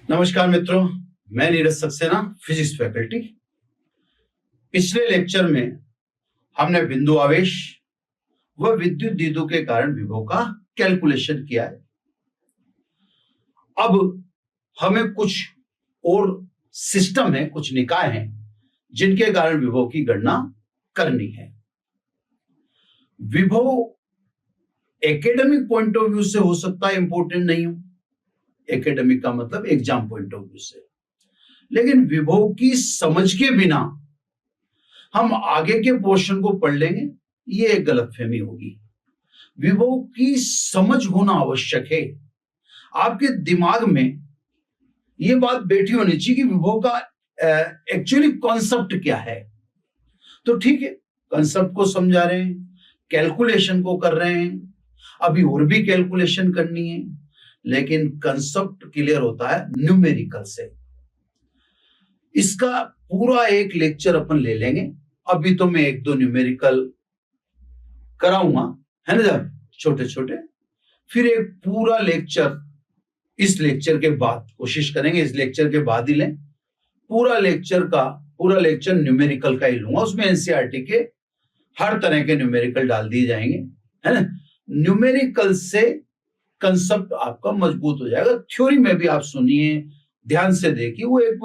नमस्कार मित्रों, मैं नीरज सक्सेना, फिजिक्स फैकल्टी। पिछले लेक्चर में हमने बिंदु आवेश व विद्युत द्विध्रुव के कारण विभव का कैलकुलेशन किया है। अब हमें कुछ और सिस्टम है, कुछ निकाय हैं जिनके कारण विभव की गणना करनी है। विभव एकेडमिक पॉइंट ऑफ व्यू से हो सकता है इंपॉर्टेंट नहीं हो, एकेडमिक का मतलब एग्जाम पॉइंट ऑफ व्यू से, लेकिन विभव की समझ के बिना हम आगे के पोर्शन को पढ़ लेंगे, ये एक गलतफहमी होगी। विभव की समझ होना आवश्यक है। आपके दिमाग में ये बात बैठी होनी चाहिए कि विभव का एक्चुअली कॉन्सेप्ट क्या है। तो ठीक है, कॉन्सेप्ट को समझा रहे हैं, कैलकुलेशन को कर रहे हैं, अभी और भी कैलकुलेशन करनी है, लेकिन कंसेप्ट क्लियर होता है न्यूमेरिकल से। इसका पूरा एक लेक्चर अपन ले लेंगे। अभी तो मैं एक दो न्यूमेरिकल कराऊंगा, है ना, जब छोटे छोटे, फिर एक पूरा लेक्चर इस लेक्चर के बाद कोशिश करेंगे, इस लेक्चर के बाद ही लें। पूरा लेक्चर न्यूमेरिकल का ही लूंगा। उसमें एनसीईआरटी के हर तरह के न्यूमेरिकल डाल दिए जाएंगे, है ना। न्यूमेरिकल से कंसेप्ट आपका मजबूत हो जाएगा। थ्योरी में भी आप सुनिए, ध्यान से देखिए, वो एक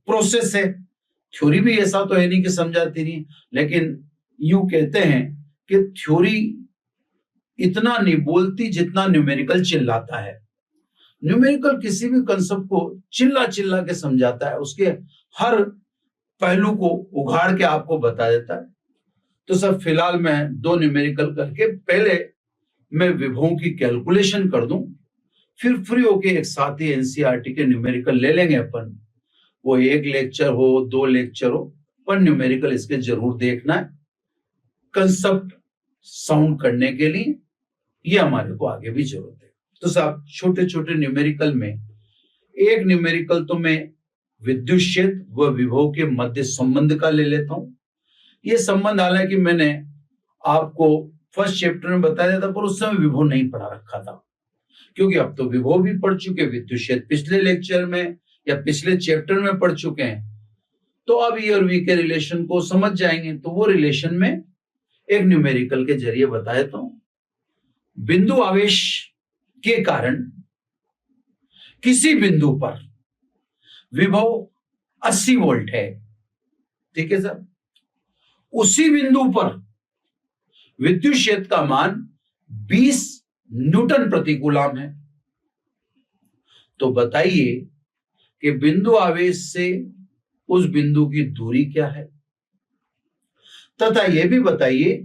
प्रोसेस है। थ्योरी भी ऐसा तो है नहीं कि समझाती नहीं, लेकिन यूं कहते हैं कि थ्योरी इतना नहीं बोलती जितना न्यूमेरिकल चिल्लाता है। न्यूमेरिकल किसी भी कंसेप्ट को चिल्ला चिल्ला के समझाता है, उसके हर पहलू को उघाड़ के आपको बता देता है। तो सर फिलहाल मैं दो न्यूमेरिकल करके पहले मैं विभवों की कैलकुलेशन कर दूं, फिर फ्री होके एक साथ ही एनसीईआरटी के न्यूमेरिकल ले लेंगे अपन। वो एक लेक्चर हो, दो लेक्चर हो, पर न्यूमेरिकल इसके जरूर देखना है कंसेप्ट साउंड करने के लिए। ये हमारे को आगे भी जरूरत है। तो साहब छोटे छोटे न्यूमेरिकल में एक न्यूमेरिकल तो मैं विद्युत क्षेत्र व विभव के मध्य संबंध का ले लेता हूं। ये संबंध हालांकि मैंने आपको फर्स्ट चैप्टर में बता दिया था, पर उस समय विभव नहीं पढ़ा रखा था, क्योंकि अब तो विभव भी पढ़ चुके, विद्युत क्षेत्र पिछले लेक्चर में या पिछले चैप्टर में पढ़ चुके हैं। तो अब ई और वी के रिलेशन को समझ जाएंगे। तो वो रिलेशन में एक न्यूमेरिकल के जरिए बता देता हूं। बिंदु आवेश के कारण किसी बिंदु पर विभव 80 वोल्ट है, ठीक है सर। उसी बिंदु पर विद्युत क्षेत्र का मान 20 न्यूटन प्रति कूलम है। तो बताइए कि बिंदु आवेश से उस बिंदु की दूरी क्या है, तथा यह भी बताइए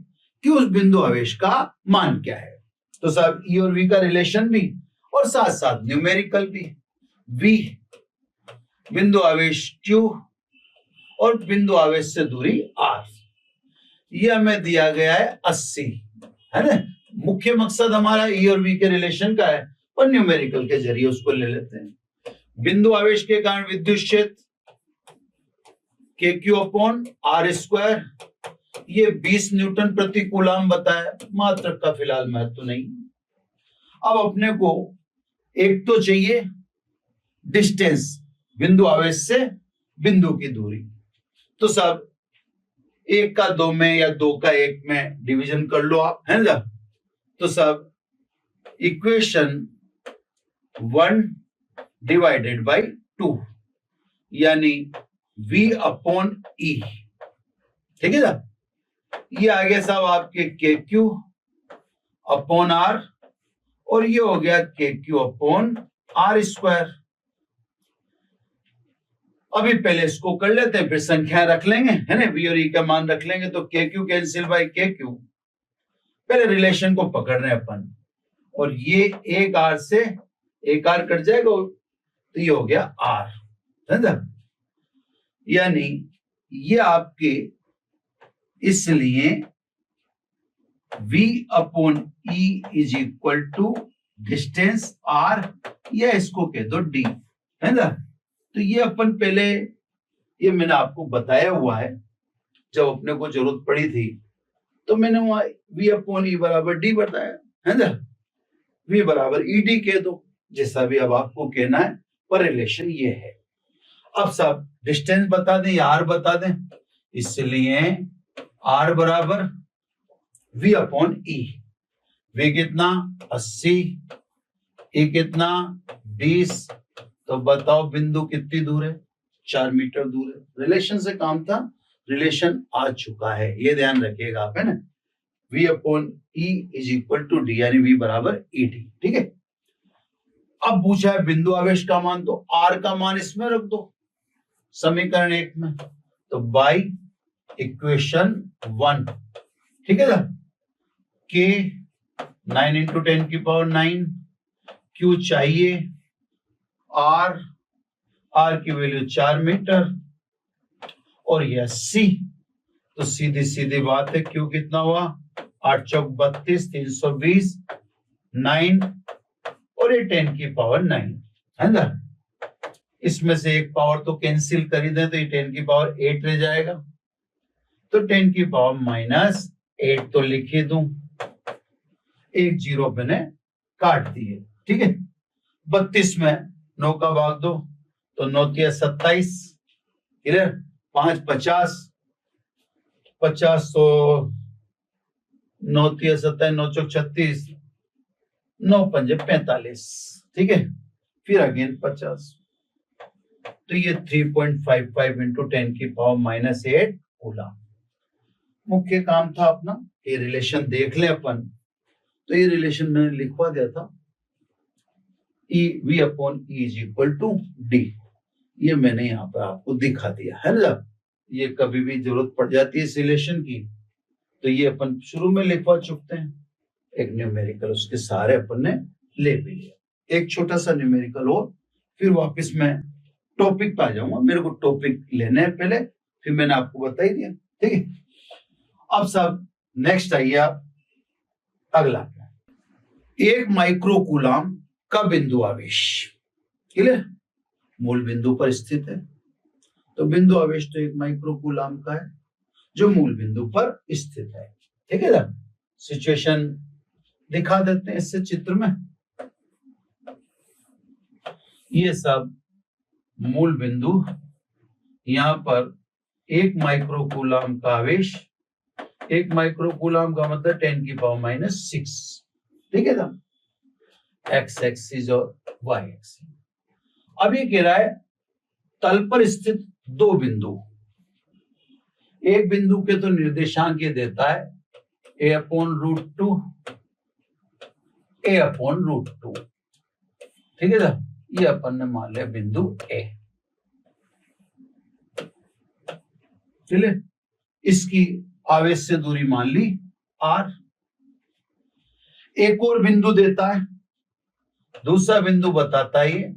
कि उस बिंदु आवेश का मान क्या है। तो साहब ई और वी का रिलेशन भी और साथ साथ न्यूमेरिकल भी। वी बिंदु आवेश Q और बिंदु आवेश से दूरी R, यह हमें दिया गया है 80, है ना। मुख्य मकसद हमारा ई और वी के रिलेशन का है, पर न्यूमेरिकल के जरिए उसको ले लेते हैं। बिंदु आवेश के कारण विद्युत क्षेत्र KQ अपॉन R², ये 20 न्यूटन प्रति कूलम बताया। मात्रक का फिलहाल महत्व नहीं। अब अपने को एक तो चाहिए डिस्टेंस, बिंदु आवेश से बिंदु की दूरी। तो सब 1 का 2 में या 2 का 1 में डिवीजन कर लो आप, है ना। तो सब इक्वेशन 1 डिवाइडेड बाई 2, यानी V अपॉन E, ठीक है ना। ये आ गया साहब आपके KQ अपॉन R, और ये हो गया KQ अपॉन R²। अभी पहले इसको कर लेते हैं, फिर संख्या रख लेंगे, है ना। V और E का मान रख लेंगे तो KQ कैंसिल बाई KQ। पहले रिलेशन को पकड़ रहे हैं अपन, और ये एक R से एक R कट जाएगा, तो ये हो गया R, है ना। यानी ये आपके, इसलिए V upon E is equal to distance R, या इसको कह दो D, है ना। तो ये अपन पहले, ये मैंने आपको बताया हुआ है, जब अपने को जरूरत पड़ी थी तो मैंने वहां V अपॉन E बराबर D बताया, है ना। V बराबर ED कह दो, जैसा भी अब आपको कहना है, पर रिलेशन ये है। अब सब डिस्टेंस बता दें या आर बता दें, इसलिए आर बराबर v अपॉन ई। v कितना 80, ई कितना 20, तो बताओ बिंदु कितनी दूर है, 4 मीटर दूर है। रिलेशन से काम था, रिलेशन आ चुका है, ये ध्यान रखिएगा आप, है ना। v upon E is equal to D, यानी v बराबर ई डी, ठीक है। अब पूछा है बिंदु आवेश का मान, तो r का मान इसमें रख दो समीकरण 1 में, तो बाई इक्वेशन 1, ठीक है ना। k 9 इंटू 10 की पावर 9, q चाहिए r की वैल्यू 4 मीटर, और यह c, तो सीधी सीधी बात है q कितना हुआ 8 चौक 32, 320, 9 और ये 10 की पावर 9, है ना। इसमें से एक पावर तो कैंसिल कर ही दें, तो ये 10 की पावर 8 रह जाएगा, तो 10 की पावर -8 तो लिखे दूं, एक जीरो मैंने काट दिए, ठीक है। 32 में 9 का भाग दो, तो 9 तिया 27, क्लियर, 5 50, 50 तो 9 तिया 27, 9 चौक 36, 9 पंजे 45, ठीक है। फिर अगेन 50, तो ये 3.55 इंटू 10 की पावर -8 कूलम। मुख्य काम था अपना ये रिलेशन देख ले अपन, तो ये रिलेशन मैंने लिखवा दिया था, E V upon E is equal to D, ये मैंने यहाँ पर आपको दिखा दिया है ना। ये कभी भी जरूरत पड़ जाती है इस रिलेशन की, तो ये अपन शुरू में लिखवा चुकते हैं, एक न्यूमेरिकल उसके सारे अपन ने ले भी लिया। एक छोटा सा न्यूमेरिकल हो, फिर वापस मैं टॉपिक पे आ जाऊंगा, मेरे को टॉपिक लेने हैं पहले, फिर मैंने आपको बता ही दिया, ठीक है। अब सब नेक्स्ट आइए आप, अगला एक माइक्रोकूलम का बिंदु आवेश, क्लियर, मूल बिंदु पर स्थित है, तो बिंदु आवेश तो एक माइक्रोकूलम का है जो मूल बिंदु पर स्थित है, ठीक है ना। सिचुएशन दिखा देते हैं इससे चित्र में, ये सब मूल बिंदु, यहां पर एक माइक्रोकूलम का आवेश, एक माइक्रोकूलम का मतलब 10 की पावर -6, ठीक है ना, x एक्सिस और y एक्सिस। अब ये कह रहा है तल पर स्थित दो बिंदु, एक बिंदु के तो निर्देशांक ये देता है a/√2, a/√2, ठीक है ना। ये अपन ने मान लिया बिंदु A, चलिए, इसकी आवेश से दूरी मान ली r। एक और बिंदु देता है, दूसरा बिंदु बताता है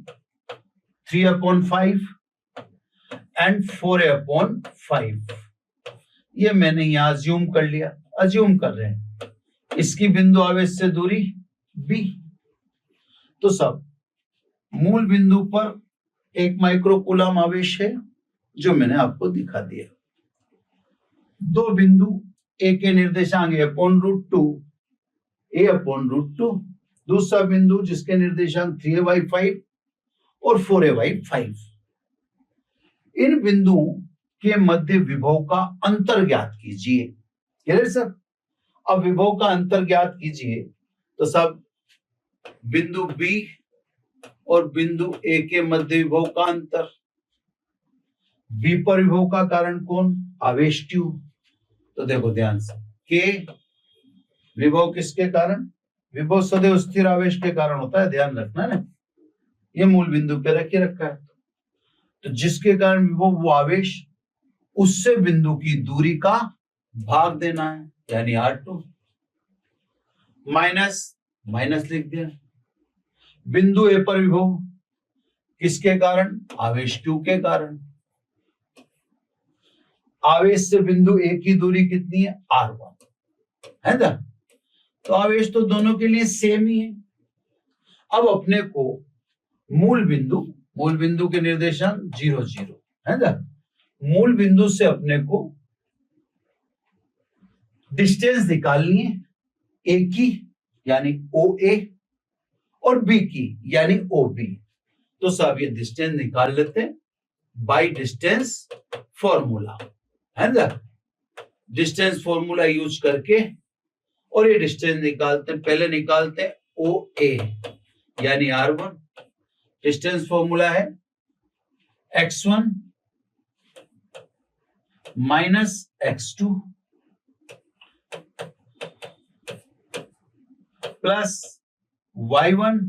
3/5 एंड 4/5, ये मैंने यहां अज्यूम कर लिया, अज्यूम कर रहे हैं, इसकी बिंदु आवेश से दूरी b, तो सब मूल बिंदु पर एक माइक्रोकूलम आवेश है जो मैंने आपको दिखा दिया। दो बिंदु a के निर्देशांक a/√2, a/√2, दूसरा बिंदु जिसके निर्देशांक 3a/5 और 4a/5। इन बिंदुओं के मध्य विभव का अंतर ज्ञात कीजिए, क्लियर सर। अब विभव का अंतर ज्ञात कीजिए, तो सब बिंदु B और बिंदु A के मध्य विभव का अंतर, B पर विभव का कारण कौन, आवेश Q, तो देखो ध्यान से, K विभव किसके कारण, विभव सदैव स्थिर आवेश के कारण होता है, ध्यान रखना ना, ये मूल बिंदु पे रखे रखा है, तो जिसके कारण विभव वो आवेश, उससे बिंदु की दूरी का भाग देना है, यानी R2, माइनस लिख दिया। बिंदु A पर विभव किसके कारण, आवेश Q के कारण, आवेश से बिंदु A की दूरी कितनी है, R1, है ना, तो आवेश तो दोनों के लिए सेम ही है। अब अपने को मूल बिंदु के निर्देशांक 0 0, है ना, मूल बिंदु से अपने को डिस्टेंस निकालनी है, A की यानी OA और B की यानी OB, तो साहब ये डिस्टेंस निकाल लेते हैं बाय डिस्टेंस फॉर्मूला, है ना। डिस्टेंस फॉर्मूला यूज करके और ये डिस्टेंस निकालते हैं। पहले निकालते हैं ओ ए यानी R1। डिस्टेंस फॉर्मूला है x1 minus x2 plus y1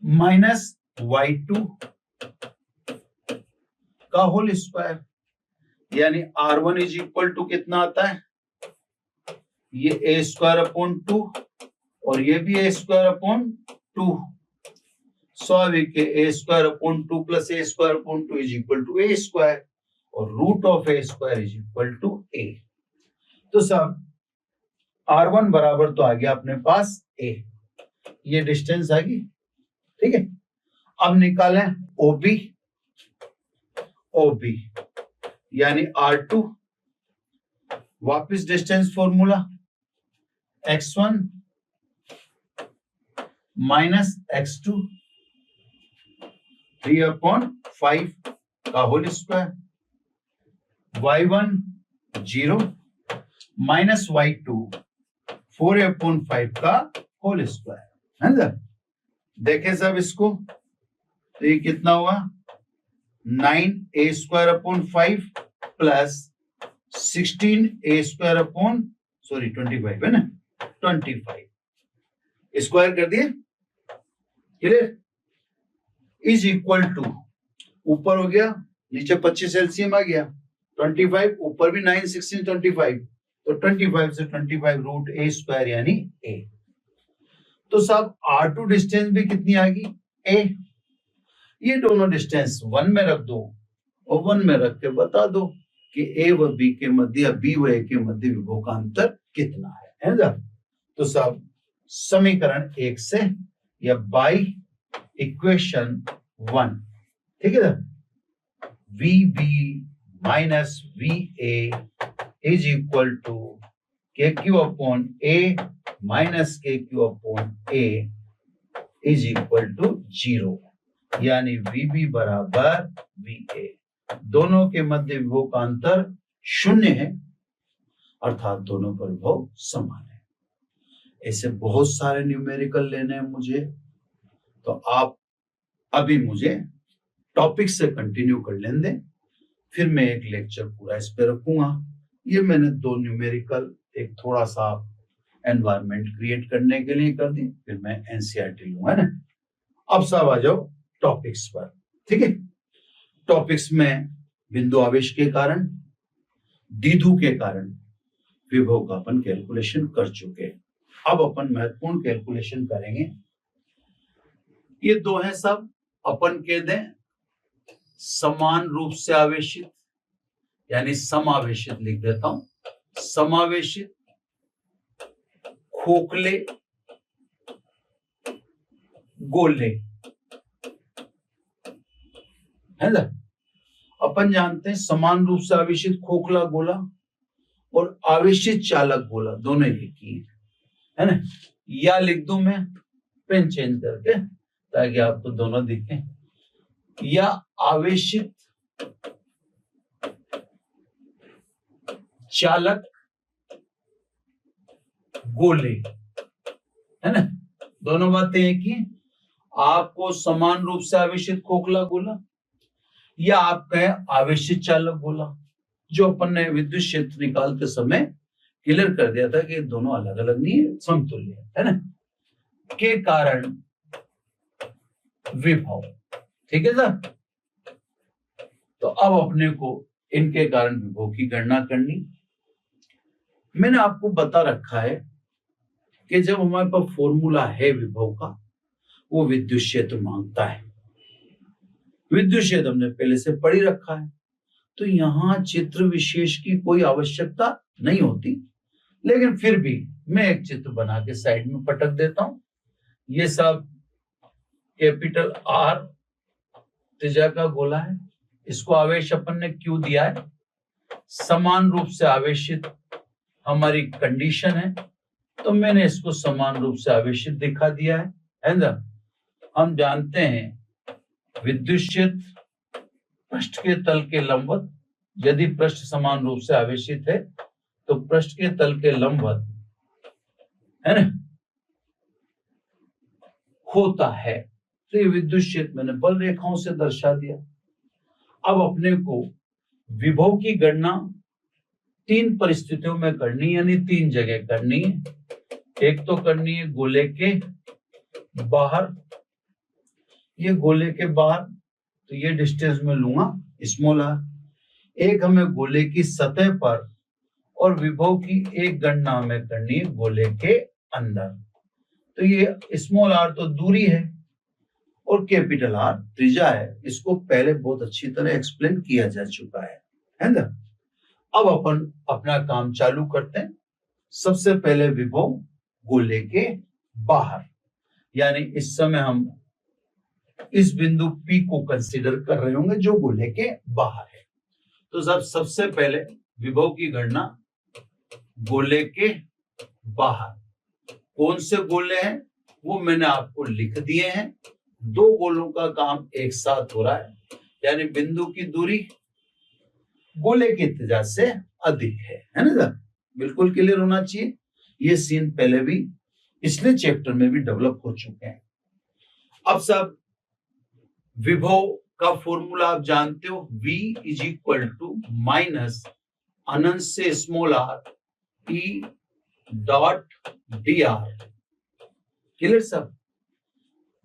minus y2 का होल स्क्वायर, यानी R1 इज इक्वल टू कितना आता है, ये a स्क्वायर अपॉन 2 और ये भी a स्क्वायर अपॉन 2। स्वाभाविक है a square upon 2 plus a square upon 2 is equal to a square और root of a square is equal to a। तो सब R1 बराबर तो आ गया अपने पास a, ये डिस्टेंस आ गई, ठीक है। अब निकालें OB यानी R2, वापिस distance formula x1 minus x2 3/5 का whole square, y1 0 minus y2 4/5 का होल स्क्वायर, है ना। देखें सब इसको, तो ये कितना हुआ 9a square upon 5 plus 16a square upon 25 है ना, 25 स्क्वायर कर दिए, क्लियर, इज इक्वल टू ऊपर हो गया नीचे 25 एलसीएम आ गया 25, ऊपर भी 9 16 25, तो 25 से 25 रूट a स्क्वायर यानी a। तो साहब R2 डिस्टेंस भी कितनी आ गई a, ये दोनों डिस्टेंस 1 में रख दो और 1 में रख के बता दो कि a व b के मध्य या b व a के मध्य विभव का अंतर कितना है ना। तो साहब समीकरण 1 से या बाई इक्वेशन 1, ठीक है ना, VB minus VA is equal to KQ upon A minus KQ upon A is equal to 0, यानी VB बराबर VA। दोनों के मध्य विभव का अंतर 0 है, अर्थात दोनों पर विभव समान है। ऐसे बहुत सारे न्यूमेरिकल लेने हैं मुझे, तो आप अभी मुझे टॉपिक से कंटिन्यू कर लें दें, फिर मैं एक लेक्चर पूरा इस पे रखूंगा। ये मैंने 2 न्यूमेरिकल एक थोड़ा सा एनवायरनमेंट क्रिएट करने के लिए कर दी, फिर मैं एनसीईआरटी लूंगा ना। अब सब आ जाओ टॉपिक्स पर, ठीक है। टॉपिक्स में बिंदु आवेश के कारण, द्विध्रुव के कारण विभव का अपन कैलकुलेशन कर चुके हैं। अब अपन महत्वपूर्ण कैलकुलेशन करेंगे। ये 2 है सब, अपन कह दें समान रूप से आवेशित यानी समावेशित लिख देता हूं, समावेशित खोखले गोले, है ना। अपन जानते हैं समान रूप से आवेशित खोखला गोला और आवेशित चालक गोला दोनों एक ही है ना। या लिख दूं मैं पेन चेंज करके ताकि आपको दोनों दिखें, या आवेशित चालक गोले, है ना। दोनों बातें एक ही, आपको समान रूप से आवेशित खोखला गोला या आप कहें आवेशित चालक गोला, जो अपन ने विद्युत क्षेत्र निकालते समय क्लियर कर दिया था कि दोनों अलग अलग नहीं है, समतुल्य है ना, के कारण विभव, ठीक है सर। तो अब अपने को इनके कारण विभव की गणना करनी। मैंने आपको बता रखा है कि जब हमारे पास फॉर्मूला है विभव का, वो विद्युत क्षेत्र मांगता है। विद्युत क्षेत्र हमने पहले से पढ़ ही रखा है, तो यहां चित्र विशेष की कोई आवश्यकता नहीं होती, लेकिन फिर भी मैं एक चित्र बना के साइड में पटक देता हूं। ये सब कैपिटल R त्रिज्या का गोला है, इसको आवेश अपन ने Q दिया है, समान रूप से आवेशित हमारी कंडीशन है, तो मैंने इसको समान रूप से आवेशित दिखा दिया है ना। हम जानते हैं विद्युत क्षेत्र पृष्ठ के तल के लंबवत, यदि पृष्ठ समान रूप से आवेशित है तो पृष्ठ के तल के लंबवत है ना होता है। तो ये विद्युत क्षेत्र मैंने बल रेखाओं से दर्शा दिया। अब अपने को विभव की गणना 3 परिस्थितियों में करनी, यानी 3 जगह करनी है। एक तो करनी है गोले के बाहर, ये गोले के बाहर तो ये डिस्टेंस में लूंगा स्मॉल आर। एक हमें गोले की सतह पर और विभव की एक गणना हमें करनी है गोले के अंदर। तो ये स्मॉल आर तो दूरी है और कैपिटल आर त्रिज्या है। इसको पहले बहुत अच्छी तरह एक्सप्लेन किया जा चुका है ना। अब अपन अपना काम चालू करते हैं। सबसे पहले विभव गोले के बाहर, यानी इस समय हम इस बिंदु P को कंसीडर कर रहे होंगे जो गोले के बाहर है। तो सबसे पहले विभव की गणना गोले के बाहर। कौन से गोले हैं वो मैंने आपको लिख दिए हैं। 2 गोलों का काम एक साथ हो रहा है, यानी बिंदु की दूरी गोले की त्रिज्या से अधिक है ना सर। बिल्कुल क्लियर होना चाहिए। ये सीन पहले भी पिछले चैप्टर में भी डेवलप हो चुके हैं। अब सब विभव का फॉर्मूला आप जानते हो, V is equal to minus अनंत से small r E dot dr। Clear सब।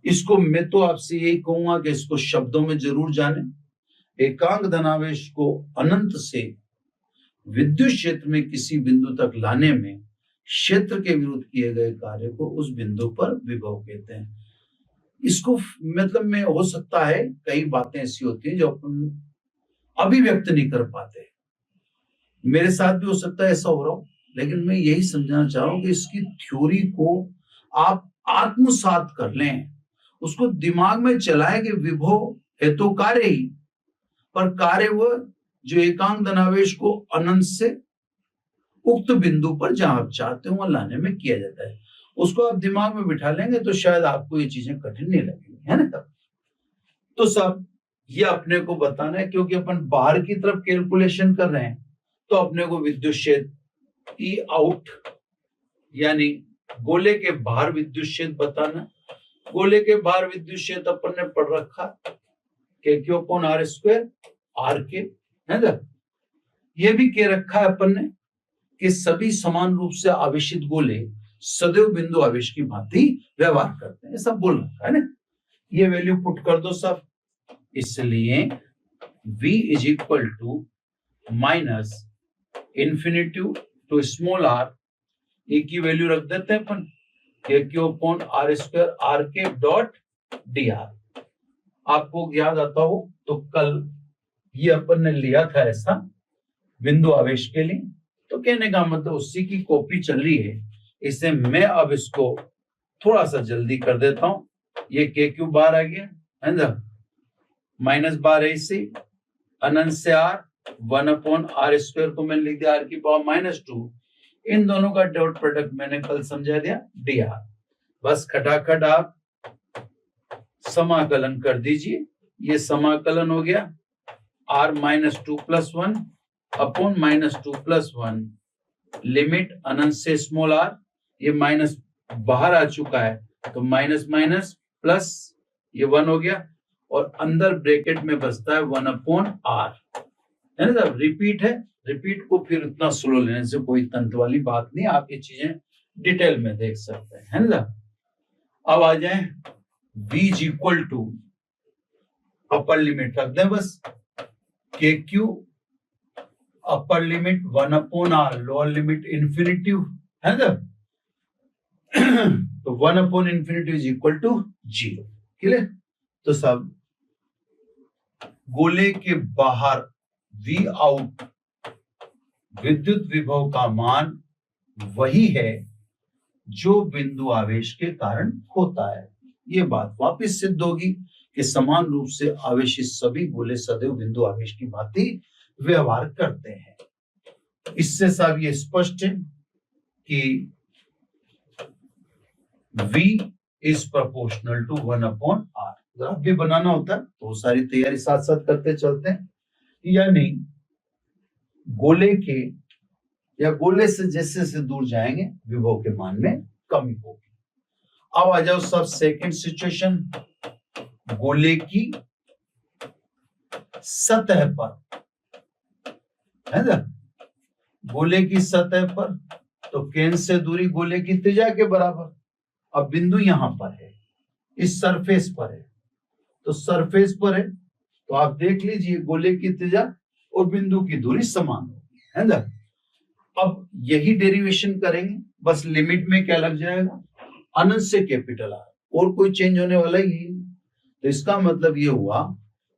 इसको मैं तो आपसे यही कहूंगा कि इसको शब्दों में जरूर जाने। एकांक धनावेश को अनंत से विद्युत क्षेत्र में किसी बिंदु तक लाने में क्षेत्र के विरुद्ध किए गए कार्य को उस बिंदु पर विभव कहते हैं। इसको मतलब में हो सकता है कई बातें ऐसी होती हैं जो अपन अभिव्यक्त नहीं कर पाते। मेरे साथ भी हो सकता है ऐसा हो रहा हो, लेकिन मैं यही समझाना चाह रहा हूं कि इसकी थ्योरी को आप आत्मसात कर लें, उसको दिमाग में चलाएं कि विभव है तो कार्य ही, पर कार्य वह जो एकांक धनावेश को अनंत से उक्त बिंदु पर जहां आप चाहते हो वहां लाने में किया जाता है। उसको आप दिमाग में बिठा लेंगे तो शायद आपको ये चीजें कठिन नहीं लगेंगी, है ना। तो सब ये अपने को बताना है, क्योंकि अपन बाहर की तरफ कैलकुलेशन कर रहे हैं तो अपने को विद्युत क्षेत्र ई आउट यानी गोले के बाहर विद्युत क्षेत्र बताना। गोले के बाहर विद्युत क्षेत्र अपन ने पढ़ रखा K Q upon R square R के, है ना। ये भी कह रखा है अपन ने कि सभी समान रूप से आवेशित गोले सदैव बिंदु आवेश की भांति व्यवहार करते हैं, सब बोल रखा है ना। ये वैल्यू पुट कर दो सब। इसलिए V is equal to minus infinity to small r, A की वैल्यू रख देते हैं अपन K Q upon R square R के डॉट डी आर। आपको याद आता हो तो कल ये अपन ने लिया था ऐसा बिंदु आवेश के लिए, तो कहने का मतलब उसी की कॉपी चल रही है। इसे मैं अब इसको थोड़ा सा जल्दी कर देता हूं। ये के क्यू बार आ गया है ना, माइनस बार है इसे अनंत से आर 1 अपॉन आर स्क्वायर को मैंने लिख दिया आर की पावर -2। इन दोनों का डॉट प्रोडक्ट मैंने कल समझा दिया डी आर। बस खटाखट आप समाकलन कर दीजिए। ये समाकलन हो गया r -2 + 1 अपॉन -2 + 1 लिमिट अनंत से स्मॉल r। ये माइनस बाहर आ चुका है तो माइनस माइनस प्लस ये 1 हो गया और अंदर ब्रैकेट में बचता है 1 अपॉन r, है ना। रिपीट है, रिपीट को फिर इतना स्लो लेने से कोई तंत्र वाली बात नहीं, आप ये चीजें डिटेल में देख सकते हैं, है ना। अब आ जाए v is equal to upper limit रख दें बस K Q upper limit 1 upon r, lower limit infinity, है ना। तो 1 upon infinity is equal to 0। Clear. तो सब गोले के बाहर V आउट विद्युत विभव का मान वही है जो बिंदु आवेश के कारण होता है। ये बात वापस सिद्ध होगी कि समान रूप से आवेशित सभी गोले सदैव बिंदु आवेश की भांति व्यवहार करते हैं। इससे सब ये स्पष्ट है कि V is proportional to 1/r। Graph भी बनाना होता है तो सारी तैयारी साथ साथ करते चलते हैं। यानी गोले के या गोले से जैसे दूर जाएंगे विभव के मान में कमी होगी। अब आ जाओ सब सेकंड सिचुएशन, गोले की सतह पर, है ना, गोले की सतह पर, तो केंद्र से दूरी गोले की त्रिज्या के बराबर। अब बिंदु यहां पर है, इस सरफेस पर है, तो सरफेस पर है तो आप देख लीजिए गोले की त्रिज्या और बिंदु की दूरी समान होगी, है ना। अब यही डेरिवेशन करेंगे, बस लिमिट में क्या लग जाएगा, अनंत से कैपिटल आर, और कोई चेंज होने वाला ही नहीं। तो इसका मतलब ये हुआ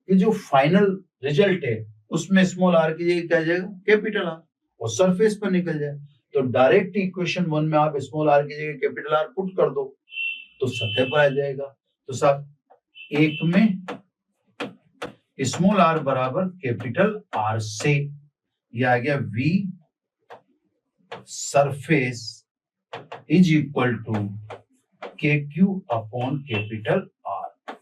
कि जो फाइनल रिजल्ट है उसमें स्मॉल आर की जगह क्या जाएगा, कैपिटल आर, और सरफेस पर निकल जाए। तो डायरेक्ट इक्वेशन 1 में आप स्मॉल आर की जगह कैपिटल आर पुट कर दो तो सतह पर आ जाएगा। तो साहब एक में स्मॉल आर बराबर कैपिटल आर से ये आ गया V surface is equal to KQ upon capital R.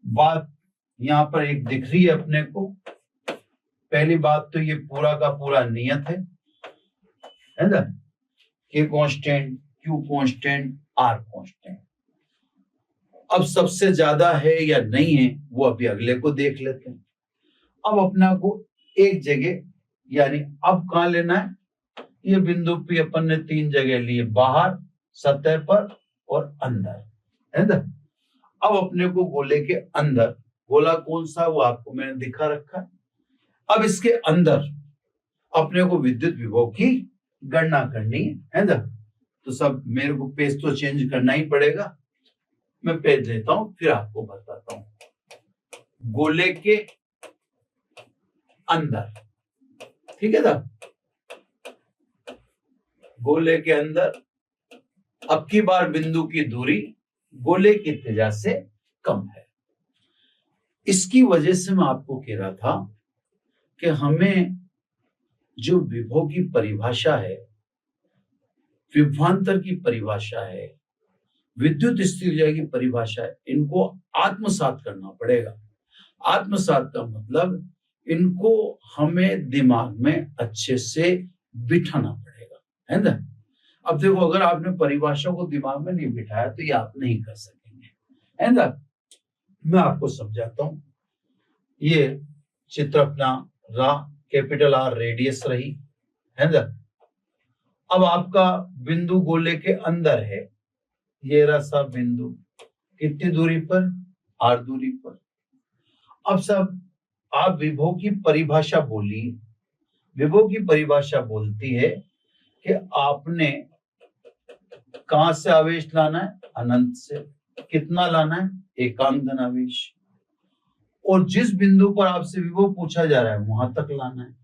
बात यहां पर एक दिख रही है अपने को। पहली बात तो ये पूरा का पूरा नियत है ना, K constant, Q constant, R constant. अब सबसे ज्यादा है या नहीं है वो अभी अगले को देख लेते हैं। अब अपना को एक जगह, यानी अब कहां लेना है, ये बिंदु पे अपन ने 3 जगह लिए, बाहर, सतह पर और अंदर, है ना। अब अपने को गोले के अंदर, गोला कौन सा वो आपको मैंने दिखा रखा है। अब इसके अंदर अपने को विद्युत विभव की गणना करनी है ना। तो सब मेरे को पेज तो चेंज करना ही पड़ेगा, मैं पेज लेता हूं फिर आपको बताता हूं। गोले के अंदर, ठीक है ना, गोले के अंदर अब की बार बिंदु की दूरी गोले की त्रिज्या से कम है। इसकी वजह से मैं आपको कह रहा था कि हमें जो विभव की परिभाषा है, विभवांतर की परिभाषा है, विद्युत स्थिर की परिभाषा है, इनको आत्मसात करना पड़ेगा। आत्मसात का मतलब इनको हमें दिमाग में अच्छे से बिठाना पड़ेगा, है ना। अब देखो अगर आपने परिभाषा को दिमाग में नहीं बिठाया तो ये आप नहीं कर सकेंगे, है ना। मैं आपको समझाता हूं। ये चित्र अपना रहा, कैपिटल आर रेडियस रही, है ना। अब आपका बिंदु गोले के अंदर है, ये रहा सा बिंदु, कितनी दूरी पर, r दूरी पर। अब सब आप विभव की परिभाषा बोलिए। विभव की परिभाषा बोलती है कि आपने कहां से आवेश लाना है, अनंत से। कितना लाना है, एकांक धनावेश, और जिस बिंदु पर आपसे विभव पूछा जा रहा है वहां तक लाना है।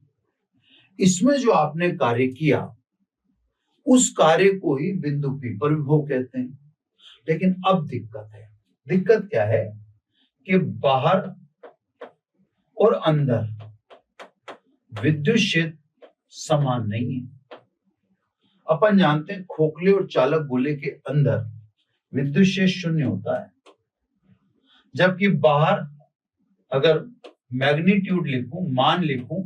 इसमें जो आपने कार्य किया उस कार्य को ही बिंदु P पर विभव कहते हैं। लेकिन अब दिक्कत है, दिक्कत क्या है कि बाहर और अंदर विद्युत क्षेत्र समान नहीं है। अपन जानते हैं खोखले और चालक गोले के अंदर विद्युत क्षेत्र 0 होता है, जबकि बाहर अगर मैग्नीट्यूड लिखूं, मान लिखूं,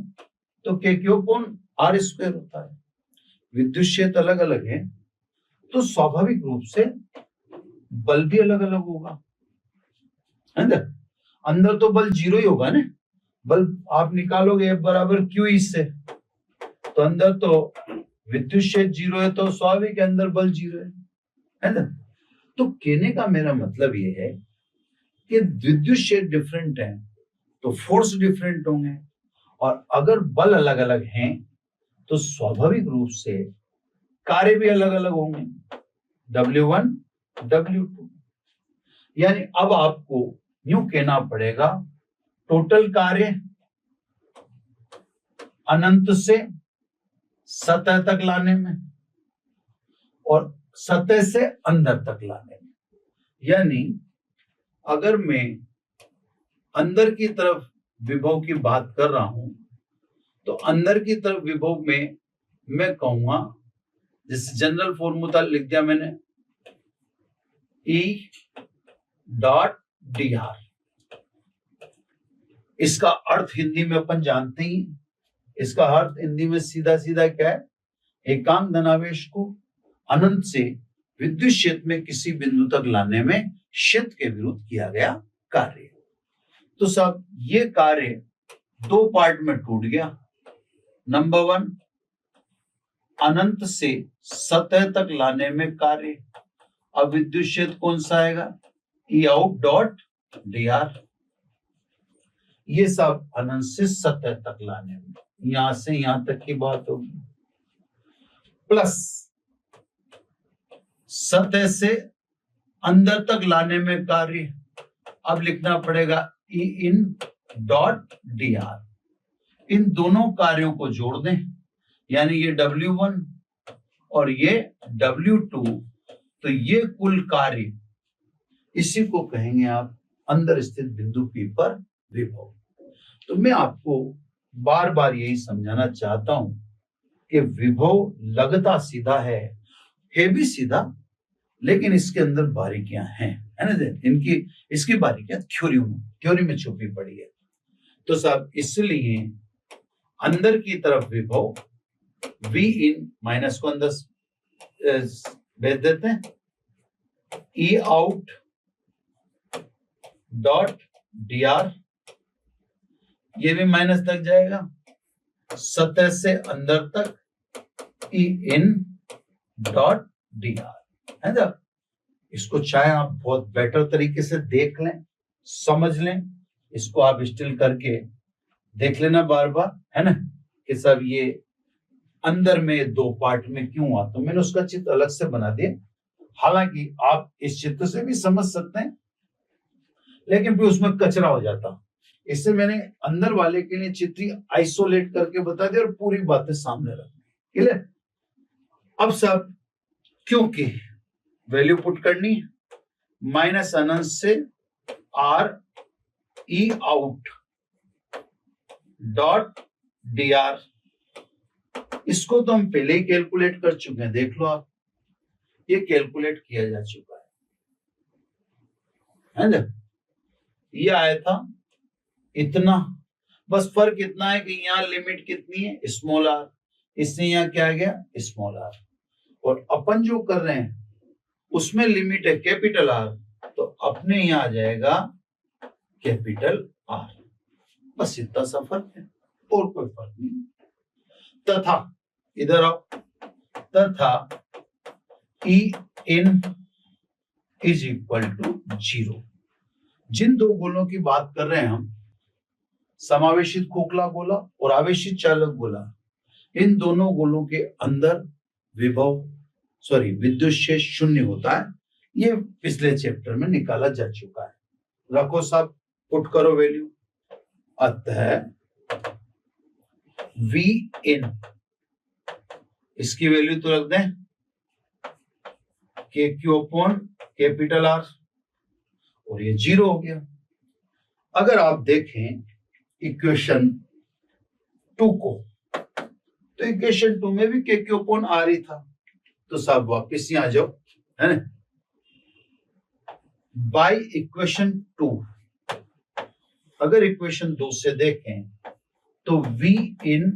तो KQ/R² होता है। विद्युत क्षेत्र अलग अलग है तो स्वाभाविक रूप से बल भी अलग अलग होगा, है ना। अंदर तो बल 0 ही होगा ना, बल आप निकालोगे F बराबर Q से, तो अंदर तो विद्युत क्षेत्र 0 है तो स्वाभाविक अंदर बल 0 है ना। तो कहने का मेरा मतलब ये है कि विद्युत क्षेत्र डिफरेंट है तो फोर्स डिफरेंट होंगे, और अगर बल अलग अलग हैं तो स्वाभाविक रूप से कार्य भी अलग अलग होंगे, W1 W2। यानी अब आपको यूं कहना पड़ेगा, टोटल कार्य अनंत से सतह तक लाने में और सतह से अंदर तक लाने में। यानी अगर मैं अंदर की तरफ विभव की बात कर रहा हूं तो अंदर की तरफ विभव में मैं कहूंगा, जैसे जनरल फॉर्मूला लिख दिया मैंने, E डॉट डी आर। इसका अर्थ हिंदी में अपन जानते ही, इसका अर्थ हिंदी में सीधा सीधा क्या है, एकांक धनावेश को अनंत से विद्युत क्षेत्र में किसी बिंदु तक लाने में क्षेत्र के विरुद्ध किया गया कार्य। तो साहब ये कार्य दो पार्ट में टूट गया। नंबर 1, अनंत से सतह तक लाने में कार्य। अब विद्युत क्षेत्र कौन सा आएगा, ई आउट डॉट डी आर। ये सब अनंत से सतह तक लाने में, यहां से यहां तक की बात होगी, प्लस सतह से अंदर तक लाने में कार्य। अब लिखना पड़ेगा ई इन डॉट डी आर। इन दोनों कार्यों को जोड़ दें, यानी ये W1 और ये W2, तो ये कुल कार्य, इसी को कहेंगे आप अंदर स्थित बिंदु P पर विभव। तो मैं आपको बार बार यही समझाना चाहता हूं कि विभव लगता सीधा है भी सीधा, लेकिन इसके अंदर बारीकियां हैं, है ना, इनकी इसकी बारीकियां थ्योरी में छुपी पड़ी है। तो साहब इसलिए अंदर की तरफ विभव V इन माइनस को अंदर भेज देते हैं, E out dot D are, ये भी माइनस तक जाएगा, सतह से अंदर तक E in dot D are, है ना। इसको चाहे आप बहुत बेटर तरीके से देख लें, समझ लें, इसको आप स्टिल करके देख लेना बार बार, है ना, कि सब ये अंदर में दो पार्ट में क्यों हुआ। तो मैंने उसका चित्र अलग से बना दिया, हालांकि आप इस चित्र से भी समझ सकते हैं, लेकिन फिर उसमें कचरा हो जाता। इससे मैंने अंदर वाले के लिए चित्र आइसोलेट करके बता दिया और पूरी बातें सामने रख दी। क्लियर। अब सब क्योंकि वैल्यू पुट करनी है, माइनस अनंत से R E out dot D are, इसको तो हम पहले ही कैलकुलेट कर चुके हैं, देख लो आप, ये कैलकुलेट किया जा चुका है ना। ये आया था इतना, बस फर्क इतना है कि यहाँ लिमिट कितनी है, स्मॉल आर, इससे यहाँ क्या आ गया, स्मॉल आर, और अपन जो कर रहे हैं उसमें लिमिट है कैपिटल आर, तो अपने यहाँ आ जाएगा कैपिटल आर। बस इतना सा फर्क है, और कोई फर्क नहीं। तथा इधर आओ, तथा ई इन इज इक्वल टू 0। जिन दो गोलों की बात कर रहे हैं हम, समावेशित खोखला गोला और आवेशित चालक गोला, इन दोनों गोलों के अंदर विभव विद्युत क्षेत्र शून्य होता है। ये पिछले चैप्टर में निकाला जा चुका है। रखो साहब, पुट करो वैल्यू। अतः V इन, इसकी वैल्यू तो रख दें KQ अपॉन कैपिटल R, और ये 0 हो गया। अगर आप देखें इक्वेशन 2 को, तो इक्वेशन 2 में भी KQ अपॉन R ही था। तो साहब वापिस यहाँ आ जाओ, है ना, बाय इक्वेशन 2। अगर इक्वेशन 2 से देखें तो V इन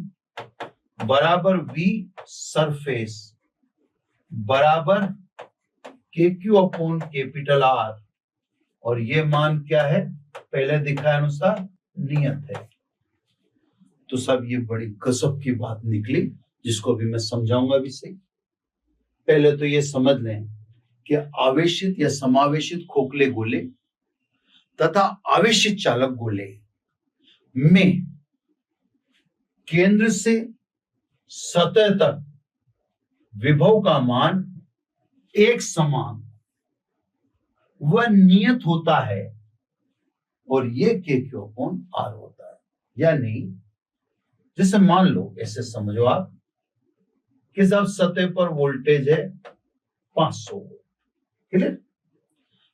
बराबर V सरफेस बराबर KQ अपॉन कैपिटल R, और ये मान क्या है, पहले दिखाए अनुसार नियत है। तो सब ये बड़ी गजब की बात निकली, जिसको भी मैं समझाऊंगा भी सही। पहले तो ये समझ लें कि आवेशित या समावेशित खोखले गोले तथा आवेशित चालक गोले में केंद्र से सतह तक विभव का मान एक समान वह नियत होता है, और ये KQ अपॉन R होता है। यानी जैसे मान लो, ऐसे समझो आप कि जब सतह पर वोल्टेज है 500 वोल्ट, क्लियर,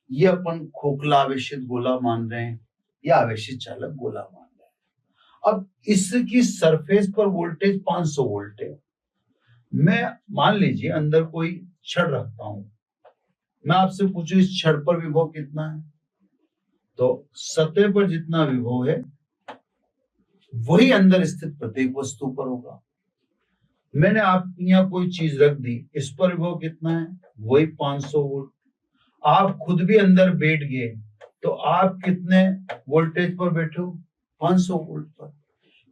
ये अपन खोखला आवेशित गोला मान रहे हैं या आवेशित चालक गोला मान रहे हैं। अब इसकी सरफेस पर वोल्टेज 500 वोल्ट है। मैं मान लीजिए अंदर कोई छड़ रखता हूं, मैं आपसे पूछूं इस छड़ पर विभव कितना है, तो सतह पर जितना विभव है वही अंदर स्थित प्रत्येक वस्तु पर होगा। मैंने आप यहाँ कोई चीज रख दी, इस पर विभव कितना है, वही 500 वोल्ट। आप खुद भी अंदर बैठ गए तो आप कितने वोल्टेज पर बैठे हो, 500 वोल्ट पर,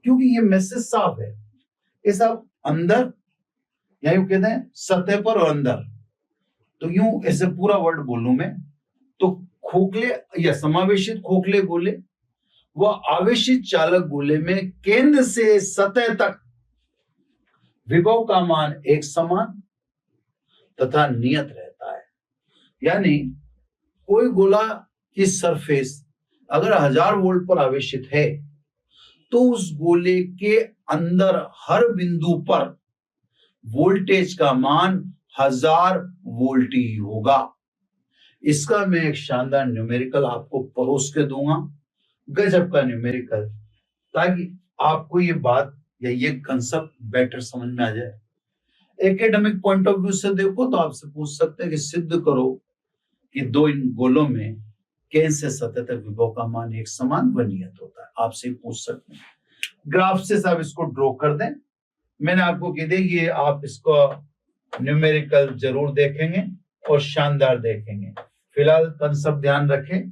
क्योंकि ये मैसेज साफ है। ये सब अंदर या यूं कहते हैं सतह पर और अंदर, तो यूं ऐसे पूरा वर्ड बोलूं मैं तो खोखले या समावेशित खोखले गोले व आवेशित चालक गोले में केंद्र से सतह तक विभव का मान एक समान तथा नियत रहता है। यानी कोई गोला की सरफेस अगर 1000 वोल्ट पर आवेशित है तो उस गोले के अंदर हर बिंदु पर वोल्टेज का मान 1000 वोल्ट ही होगा। इसका मैं एक शानदार न्यूमेरिकल आपको परोस के दूंगा, गजब का न्यूमेरिकल, ताकि आपको ये बात या ये कंसेप्ट बेटर समझ में आ जाए। एकेडमिक पॉइंट ऑफ व्यू से देखो तो आपसे पूछ सकते हैं कि सिद्ध करो कि दो इन गोलों में केंद्र से सतह तक विभव का मान एक समान व नियत होता है। आपसे पूछ सकते हैं, ग्राफ से सब इसको ड्रॉ कर दें। मैंने आपको कह दिया ये आप इसको न्यूमेरिकल जरूर देखेंगे और शानदार देखेंगे। फिलहाल कंसेप्ट ध्यान रखें